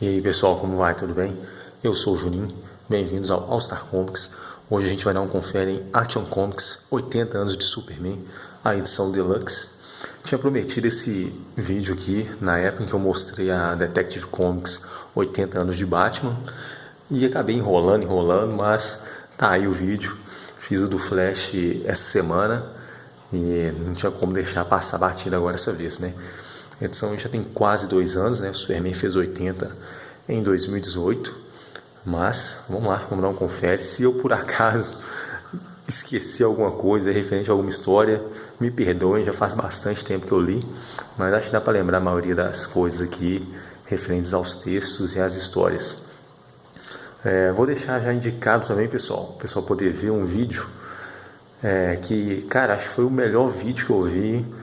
E aí pessoal, como vai? Tudo bem? Eu sou o Juninho, bem-vindos ao All Star Comics. Hoje a gente vai dar um confere em Action Comics 80 anos de Superman, a edição Deluxe. Tinha prometido esse vídeo aqui na época em que eu mostrei a Detective Comics 80 anos de Batman e acabei enrolando, mas tá aí o vídeo. Fiz o do Flash essa semana e não tinha como deixar passar batida agora essa vez, né? A edição já tem quase 2 anos, né? O Superman fez 80 em 2018. Mas, vamos lá, vamos dar um confere. Se eu, por acaso, esqueci alguma coisa referente a alguma história, me perdoem, já faz bastante tempo que eu li. Mas acho que dá para lembrar a maioria das coisas aqui referentes aos textos e às histórias. Vou deixar já indicado também, pessoal, o pessoal poder ver um vídeo que, cara, acho que foi o melhor vídeo que eu vi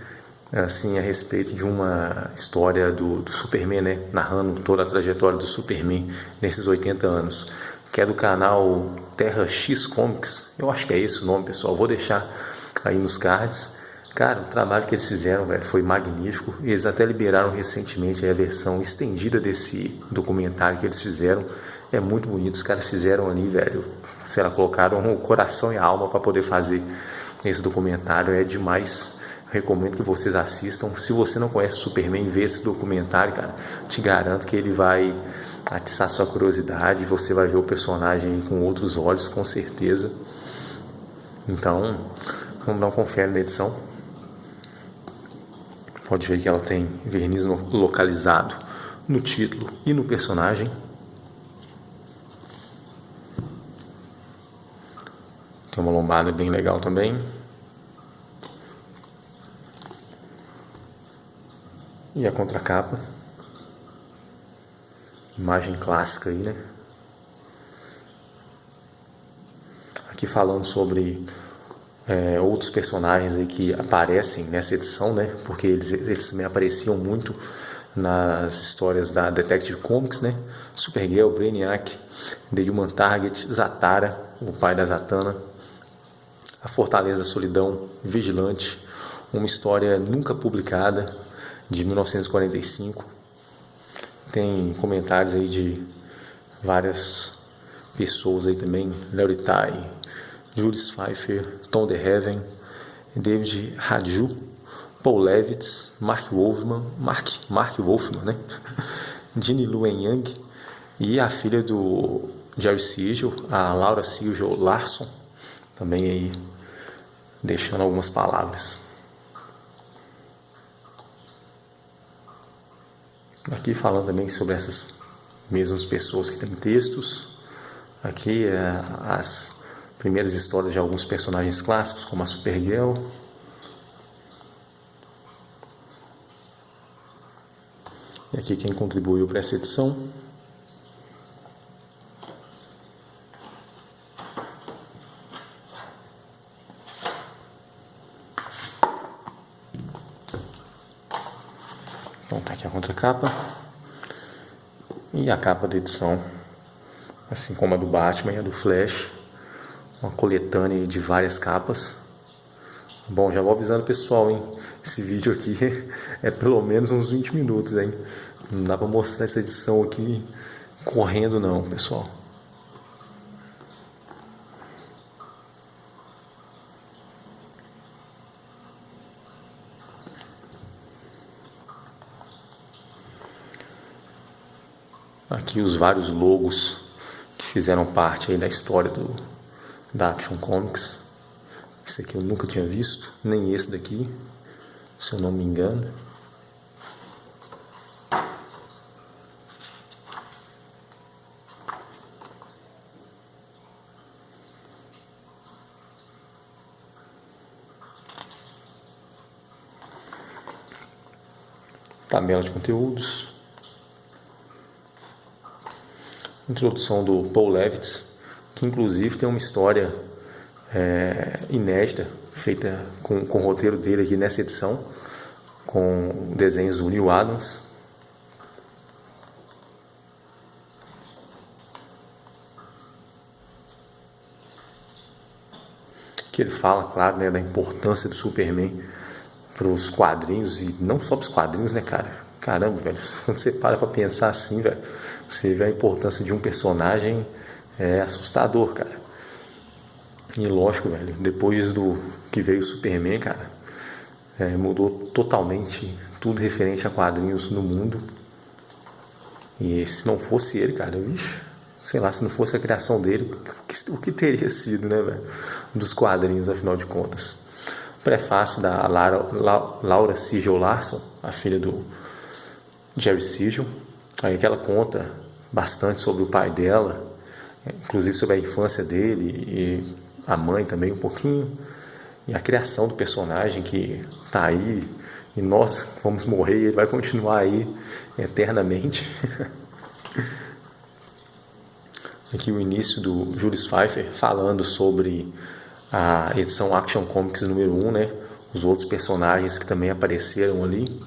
assim, a respeito de uma história do Superman, né? Narrando toda a trajetória do Superman nesses 80 anos, que é do canal Terra X Comics. Eu acho que é esse o nome, pessoal. Vou deixar aí nos cards. Cara, o trabalho que eles fizeram, velho, foi magnífico. Eles até liberaram recentemente a versão estendida desse documentário que eles fizeram. É muito bonito. Os caras fizeram ali, velho, sei lá, colocaram o coração e a alma para poder fazer esse documentário. É demais. Recomendo que vocês assistam. Se você não conhece o Superman, vê esse documentário, cara. Te garanto que ele vai atiçar sua curiosidade. Você vai ver o personagem com outros olhos, com certeza. Então, vamos dar um confere na edição. Pode ver que ela tem verniz localizado no título e no personagem. Tem uma lombada bem legal também. E a contracapa. Imagem clássica aí, né? Aqui falando sobre outros personagens aí que aparecem nessa edição, né? Porque eles também apareciam muito nas histórias da Detective Comics, né? Supergirl, Brainiac, The Human Target, Zatara, o pai da Zatanna, A Fortaleza da Solidão, Vigilante, uma história nunca publicada, de 1945. Tem comentários aí de várias pessoas aí também, Larry Tai, Julius Pfeiffer, Tom DeHaven, David Raju, Paul Levitz, Mark Wolfman, né? Ginny Luen Yang e a filha do Jerry Siegel, a Laura Siegel Larson, também aí deixando algumas palavras. Aqui falando também sobre essas mesmas pessoas que têm textos. Aqui as primeiras histórias de alguns personagens clássicos, como a Supergirl. E aqui quem contribuiu para essa edição. Então tá aqui a contracapa e a capa da edição, assim como a do Batman e a do Flash, uma coletânea de várias capas. Bom, já vou avisando o pessoal, hein? Esse vídeo aqui é pelo menos uns 20 minutos, hein? Não dá pra mostrar essa edição aqui correndo não, pessoal. Aqui os vários logos que fizeram parte aí da história da Action Comics. Esse aqui eu nunca tinha visto, nem esse daqui, se eu não me engano. Tabela de conteúdos. Introdução do Paul Levitz, que inclusive tem uma história inédita, feita com o roteiro dele aqui nessa edição, com desenhos do Neil Adams. Que ele fala, claro, né, da importância do Superman para os quadrinhos, e não só para os quadrinhos, né, cara? caramba, velho, quando você para pra pensar assim, velho, você vê a importância de um personagem, é assustador, cara. E lógico, velho, depois do que veio o Superman, cara, mudou totalmente tudo referente a quadrinhos no mundo. E se não fosse ele, cara, vixe, sei lá, se não fosse a criação dele, o que teria sido, né, velho, dos quadrinhos, afinal de contas. Prefácio da Laura Sigel Larson, a filha do Jerry Siegel, aí que ela conta bastante sobre o pai dela, inclusive sobre a infância dele e a mãe também um pouquinho, e a criação do personagem que tá aí e nós vamos morrer e ele vai continuar aí eternamente. Aqui o início do Julius Pfeiffer falando sobre a edição Action Comics número 1, né? Os outros personagens que também apareceram ali.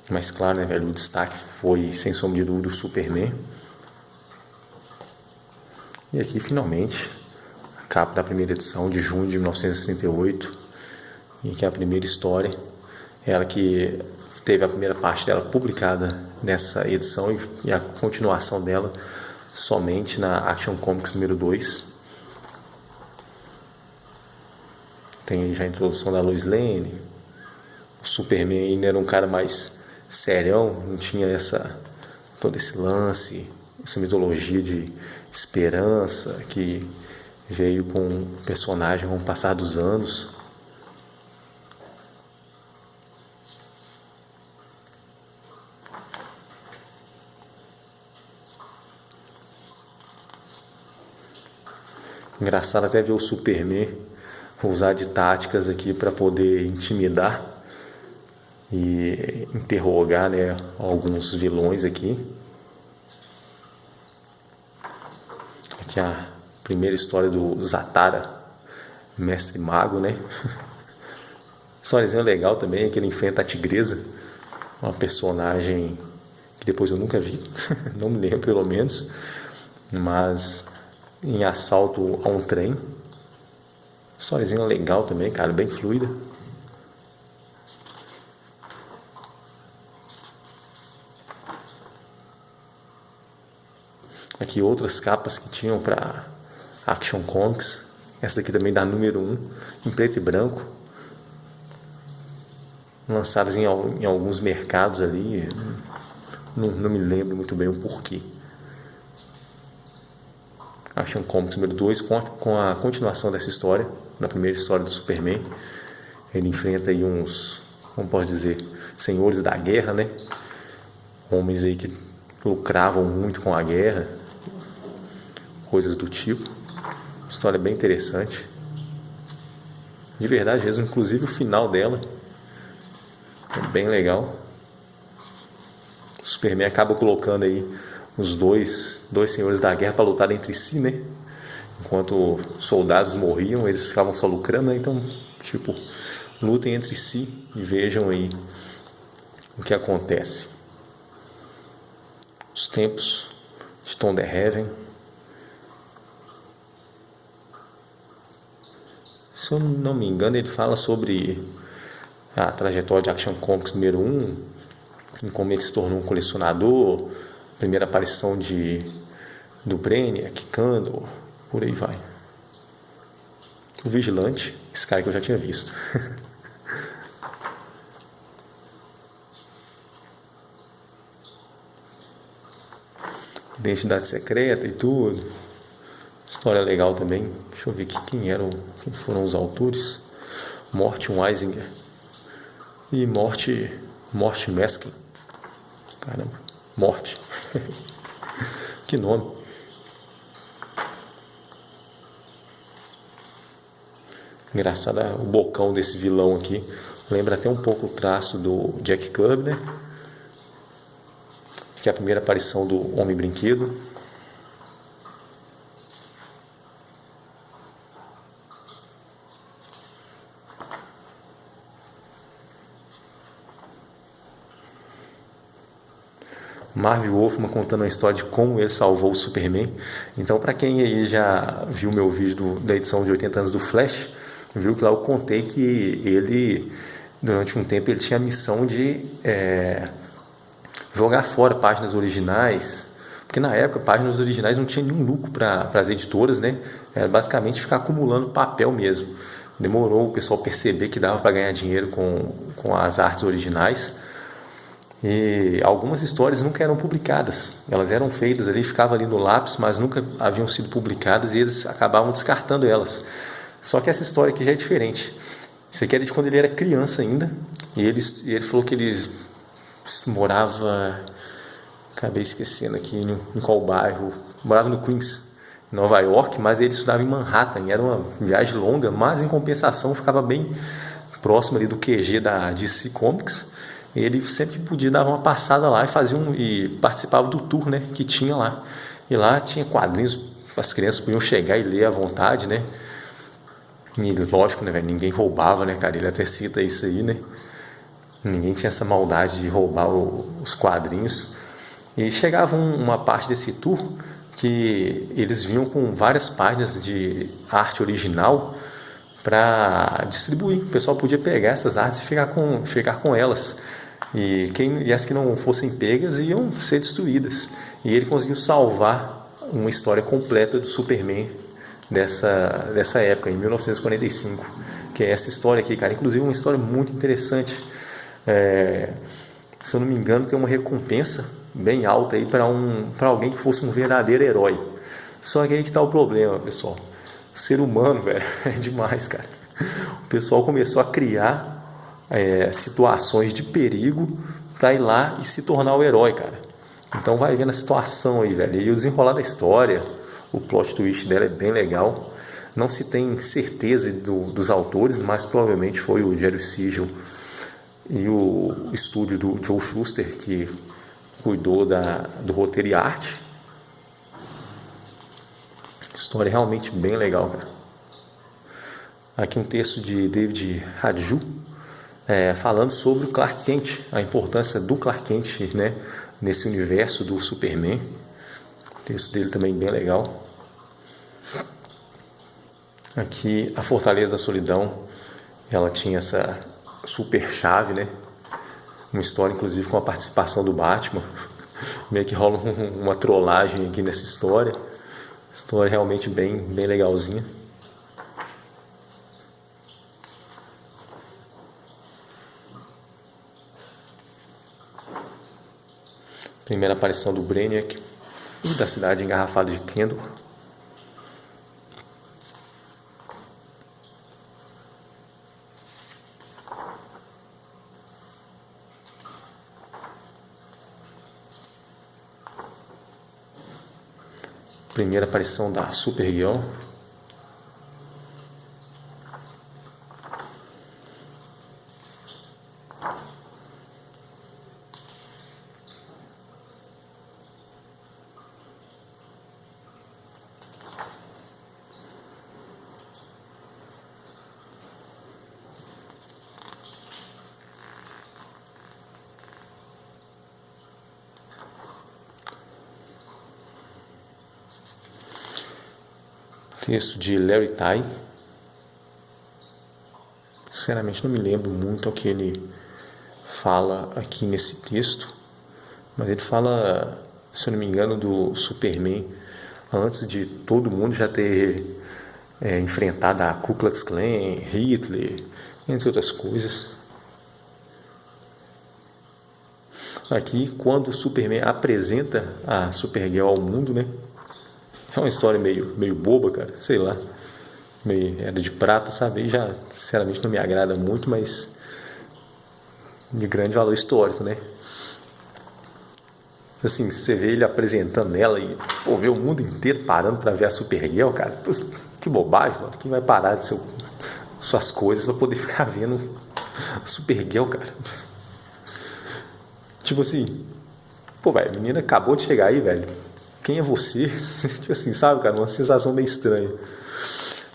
Mas claro, né, velho, o destaque foi, sem sombra de dúvida, o Superman. E aqui, finalmente, a capa da primeira edição de junho de 1938, em que a primeira história, ela que teve a primeira parte dela publicada nessa edição e a continuação dela somente na Action Comics número 2. Tem aí já a introdução da Lois Lane. O Superman ainda era um cara mais serião, não tinha todo esse lance, essa mitologia de esperança que veio com o personagem com o passar dos anos. Engraçado até ver o Superman usar de táticas aqui para poder intimidar e interrogar, né, alguns vilões aqui. Aqui a primeira história do Zatara, mestre mago, né? Históriazinha legal também, que ele enfrenta a Tigresa, uma personagem que depois eu nunca vi, não me lembro pelo menos, mas em assalto a um trem. Históriazinha legal também, cara, bem fluida. Aqui outras capas que tinham para Action Comics. Essa daqui também da número 1, em preto e branco. Lançadas em alguns mercados ali. Não me lembro muito bem o porquê. Action Comics número 2, com a continuação dessa história, na primeira história do Superman. Ele enfrenta aí uns, como posso dizer, senhores da guerra, né? Homens aí que lucravam muito com a guerra, coisas do tipo. História bem interessante. De verdade mesmo, inclusive o final dela é bem legal. O Superman acaba colocando aí os dois senhores da guerra para lutar entre si, né? Enquanto soldados morriam, eles ficavam só lucrando, né? Então, tipo, lutem entre si e vejam aí o que acontece. Os tempos de Tom the Heaven. Se eu não me engano, ele fala sobre a trajetória de Action Comics número 1, em como ele se tornou um colecionador, primeira aparição do Brainiac, Kandor, por aí vai. O Vigilante, esse cara que eu já tinha visto. Identidade secreta e tudo. História legal também. Deixa eu ver aqui quem foram os autores. Morty Weisinger e Morty Meskin. Caramba, Morty. Que nome. Engraçado o bocão desse vilão aqui. Lembra até um pouco o traço do Jack Kirby, né? Que é a primeira aparição do Homem Brinquedo. Marv Wolfman contando a história de como ele salvou o Superman. Então, para quem aí já viu meu vídeo da edição de 80 anos do Flash, viu que lá eu contei que ele durante um tempo ele tinha a missão de jogar fora páginas originais, porque na época páginas originais não tinha nenhum lucro para as editoras, né? Era basicamente ficar acumulando papel mesmo. Demorou o pessoal perceber que dava para ganhar dinheiro com as artes originais. E algumas histórias nunca eram publicadas. Elas eram feitas ali, ficavam ali no lápis, mas nunca haviam sido publicadas e eles acabavam descartando elas. Só que essa história aqui já é diferente. Isso aqui era de quando ele era criança ainda. E ele falou que ele morava... Acabei esquecendo aqui em qual bairro. Morava no Queens, em Nova York, mas ele estudava em Manhattan. Era uma viagem longa, mas em compensação ficava bem próximo ali do QG da DC Comics. Ele sempre que podia dava uma passada lá e participava do tour, né, que tinha lá. E lá tinha quadrinhos, as crianças podiam chegar e ler à vontade, né? E lógico, né, velho, ninguém roubava, né, cara? Ele até cita isso aí, né? Ninguém tinha essa maldade de roubar os quadrinhos. E chegava uma parte desse tour que eles vinham com várias páginas de arte original para distribuir. O pessoal podia pegar essas artes e ficar com elas. E as que não fossem pegas iam ser destruídas. E ele conseguiu salvar uma história completa do Superman dessa época, em 1945, que é essa história aqui, cara. Inclusive uma história muito interessante. Se eu não me engano, tem uma recompensa bem alta aí para alguém que fosse um verdadeiro herói. Só que aí que está o problema, pessoal. O ser humano, velho, é demais, cara. O pessoal começou a criar situações de perigo para ir lá e se tornar o herói, cara. Então vai vendo a situação aí, velho. E o desenrolar da história, o plot twist dela é bem legal. Não se tem certeza dos autores, mas provavelmente foi o Jerry Siegel e o estúdio do Joe Shuster que cuidou do roteiro e arte. História realmente bem legal, cara. Aqui um texto de David Hajdu, falando sobre o Clark Kent, a importância do Clark Kent, né, nesse universo do Superman. O texto dele também bem legal. Aqui a Fortaleza da Solidão, ela tinha essa super chave, né? Uma história inclusive com a participação do Batman. Meio que rola uma trollagem aqui nessa história. História realmente bem legalzinha. Primeira aparição do Brainiac e da cidade engarrafada de Kendor. Primeira aparição da Supergirl. Texto de Larry Tai. Sinceramente não me lembro muito o que ele fala aqui nesse texto, mas ele fala, se eu não me engano, do Superman antes de todo mundo já ter enfrentado a Ku Klux Klan, Hitler, entre outras coisas. Aqui, quando o Superman apresenta a Supergirl ao mundo, né? É uma história meio boba, cara, sei lá. Meio Era de Prata, sabe? E já, sinceramente, não me agrada muito, mas de grande valor histórico, né? Assim, você vê ele apresentando ela e vê o mundo inteiro parando pra ver a Supergirl, cara. Que bobagem, mano. Quem vai parar de suas coisas pra poder ficar vendo a Supergirl, cara? Tipo assim, velho, a menina acabou de chegar aí, velho. Quem é você? Tipo assim, sabe, cara? Uma sensação meio estranha.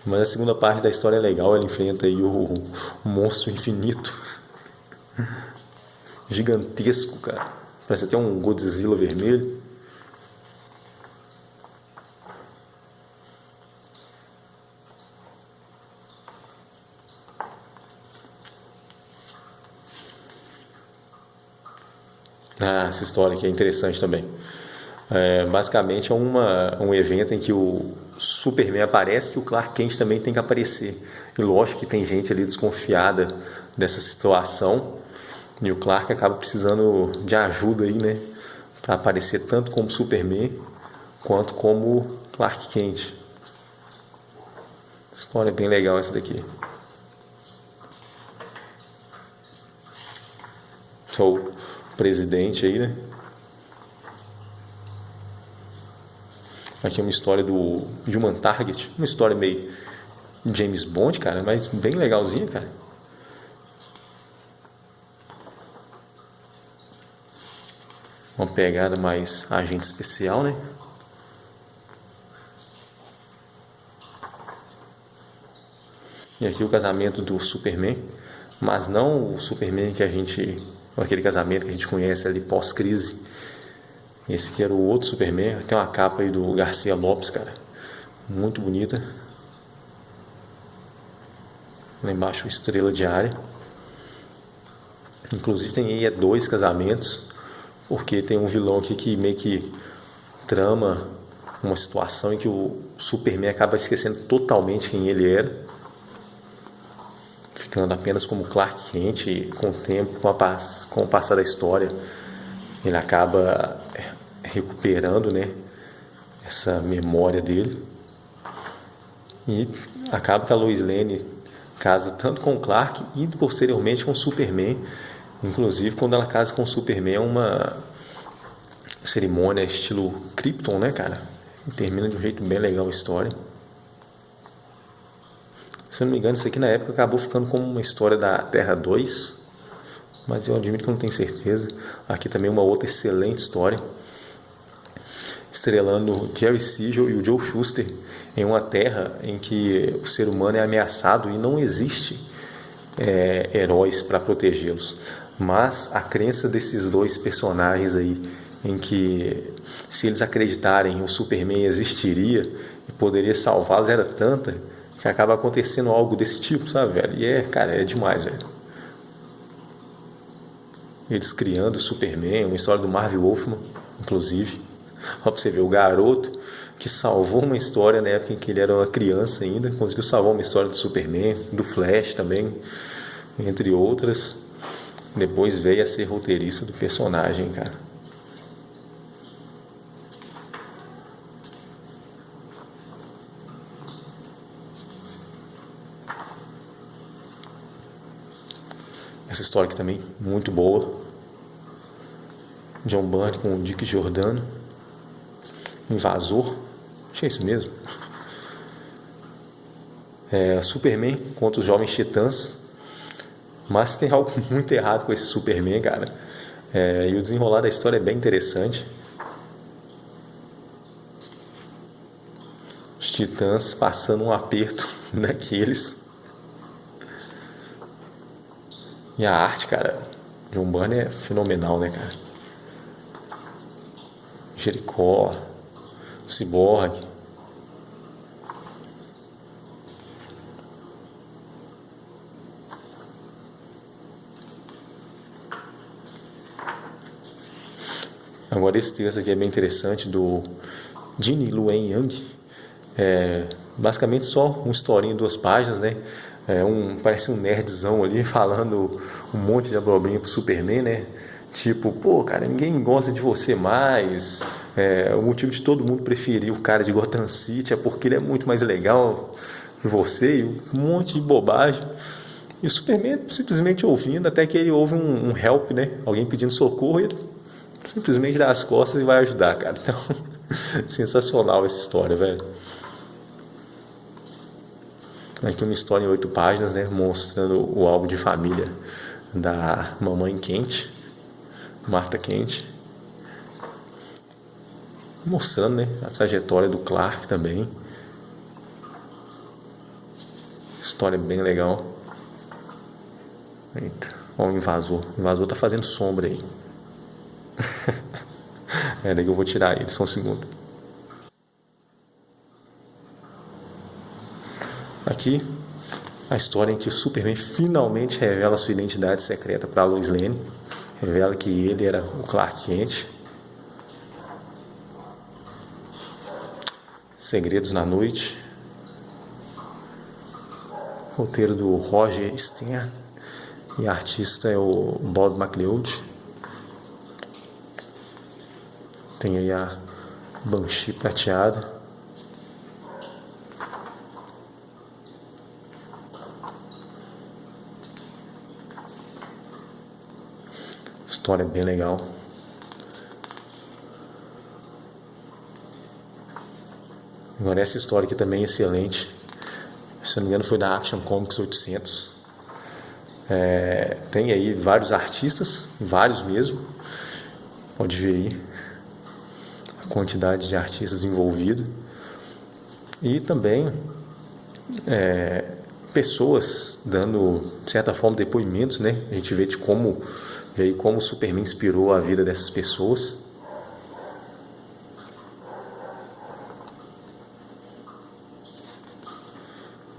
Mas a segunda parte da história é legal. Ela enfrenta aí o monstro infinito. Gigantesco, cara. Parece até um Godzilla vermelho. Ah, essa história aqui é interessante também. Basicamente é um evento em que o Superman aparece e o Clark Kent também tem que aparecer. E lógico que tem gente ali desconfiada dessa situação e o Clark acaba precisando de ajuda aí, né? Para aparecer tanto como Superman quanto como Clark Kent. História bem legal essa daqui. Que é o presidente aí, né? Aqui é uma história do Human Target, uma história meio James Bond, cara, mas bem legalzinha, cara. Uma pegada mais agente especial, né? E aqui o casamento do Superman, mas não o Superman que a gente, aquele casamento que a gente conhece ali pós-crise. Esse aqui era o outro Superman. Tem uma capa aí do Garcia Lopes, cara, muito bonita. Lá embaixo, estrela diária. Inclusive tem aí dois casamentos, porque tem um vilão aqui que meio que trama uma situação em que o Superman acaba esquecendo totalmente quem ele era, ficando apenas como Clark Kent. E com o tempo, com o passar da história, ele acaba recuperando, né, essa memória dele. E acaba que a Lois Lane casa tanto com o Clark e posteriormente com o Superman. Inclusive, quando ela casa com o Superman, é uma cerimônia estilo Krypton, né, cara? E termina de um jeito bem legal a história. Se eu não me engano, isso aqui na época acabou ficando como uma história da Terra 2, mas eu admito que eu não tenho certeza. Aqui também uma outra excelente história, estrelando o Jerry Siegel e o Joe Shuster em uma terra em que o ser humano é ameaçado e não existe heróis para protegê-los. Mas a crença desses dois personagens aí, em que se eles acreditarem o Superman existiria e poderia salvá-los, era tanta que acaba acontecendo algo desse tipo, sabe, velho? E cara, é demais, velho. Eles criando o Superman, uma história do Marv Wolfman, inclusive. Ó, pra você ver, o garoto que salvou uma história na época em que ele era uma criança ainda, conseguiu salvar uma história do Superman, do Flash também, entre outras. Depois veio a ser roteirista do personagem, cara. Essa história aqui também, muito boa. John Byrne com o Dick Giordano. Invasor. Acho que é isso mesmo. Superman contra os Jovens Titãs. Mas tem algo muito errado com esse Superman, cara. E o desenrolar da história é bem interessante. Os Titãs passando um aperto daqueles. E a arte, cara, John Byrne é fenomenal, né, cara? Jericó, Cyborg. Agora esse texto aqui é bem interessante, do Gene Luen Yang. Basicamente só uma historinha em 2 páginas, né? Parece um nerdzão ali falando um monte de abobrinha pro Superman, né? Tipo, pô, cara, ninguém gosta de você mais. O motivo de todo mundo preferir o cara de Gotham City é porque ele é muito mais legal que você, e um monte de bobagem. E o Superman simplesmente ouvindo, até que ele ouve um help, né? Alguém pedindo socorro, e ele simplesmente dá as costas e vai ajudar, cara. Então, sensacional essa história, velho. Aqui uma história em 8 páginas, né? Mostrando o álbum de família da mamãe Kent, Martha Kent. Mostrando, né, a trajetória do Clark também. História bem legal. Eita, ó, o invasor. O invasor tá fazendo sombra aí. Daí que eu vou tirar ele, só um segundo. Aqui, a história em que o Superman finalmente revela sua identidade secreta para Lois Lane. revela que ele era o Clark Kent. Segredos na Noite. Roteiro do Roger Stern e artista é o Bob McLeod. Tem aí a Banshee prateada. História bem legal. Agora essa história aqui também é excelente. Se não me engano foi da Action Comics 800. Tem aí vários artistas, vários mesmo. Pode ver aí a quantidade de artistas envolvidos. E também pessoas dando, de certa forma, depoimentos, né? A gente vê de como o Superman inspirou a vida dessas pessoas.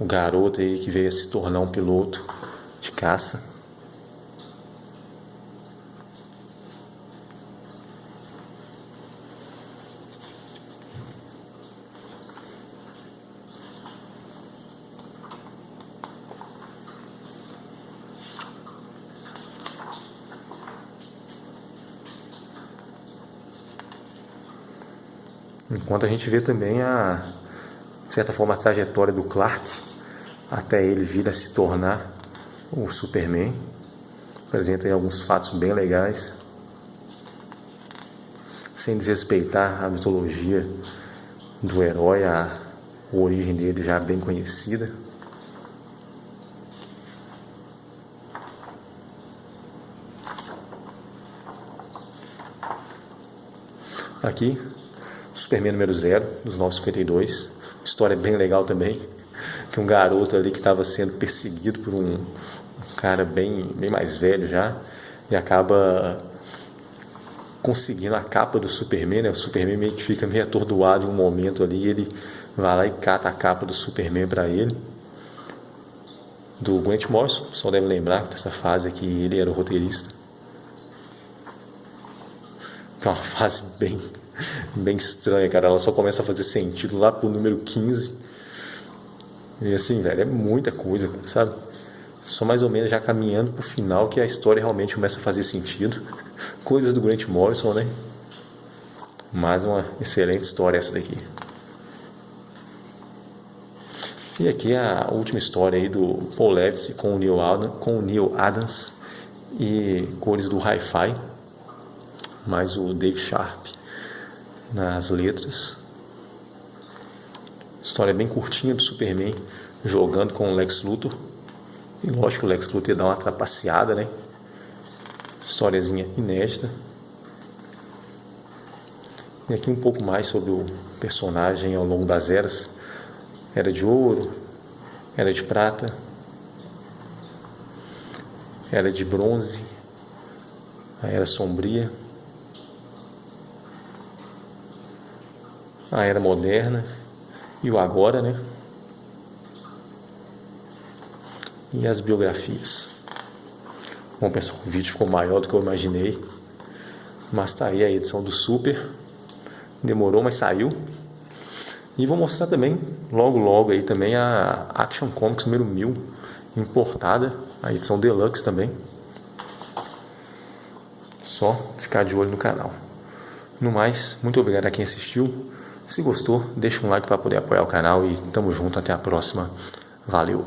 O garoto aí que veio a se tornar um piloto de caça. Enquanto a gente vê também de certa forma, a trajetória do Clark até ele vir a se tornar o Superman. Apresenta aí alguns fatos bem legais, sem desrespeitar a mitologia do herói, a origem dele já bem conhecida. Aqui, Superman número 0, dos 952. História bem legal também, que um garoto ali que estava sendo perseguido por um cara bem mais velho já, e acaba conseguindo a capa do Superman, né? O Superman meio que fica meio atordoado em um momento ali, e ele vai lá e cata a capa do Superman para ele. Do Grant Morrison, só deve lembrar dessa fase aqui, ele era o roteirista. É uma fase bem estranha, cara. Ela só começa a fazer sentido lá pro número 15. E assim, velho, é muita coisa, cara, sabe? Só mais ou menos já caminhando pro final que a história realmente começa a fazer sentido. Coisas do Grant Morrison, né? Mas uma excelente história essa daqui. E aqui é a última história aí do Paul Levitz com o Neil Adams e cores do Hi-Fi, mais o Dave Sharp nas letras. História bem curtinha do Superman jogando com o Lex Luthor. E lógico que o Lex Luthor ia dar uma trapaceada, né? Historiazinha inédita. E aqui um pouco mais sobre o personagem ao longo das eras. Era de ouro, era de prata, era de bronze, a era sombria, a era moderna e o agora, né? E as biografias. Bom, pessoal, o vídeo ficou maior do que eu imaginei, mas tá aí a edição do Super. Demorou, mas saiu. E vou mostrar também, logo aí também, a Action Comics número 1000, importada, a edição Deluxe também. Só ficar de olho no canal. No mais, muito obrigado a quem assistiu. Se gostou, deixa um like para poder apoiar o canal e tamo junto, até a próxima. Valeu!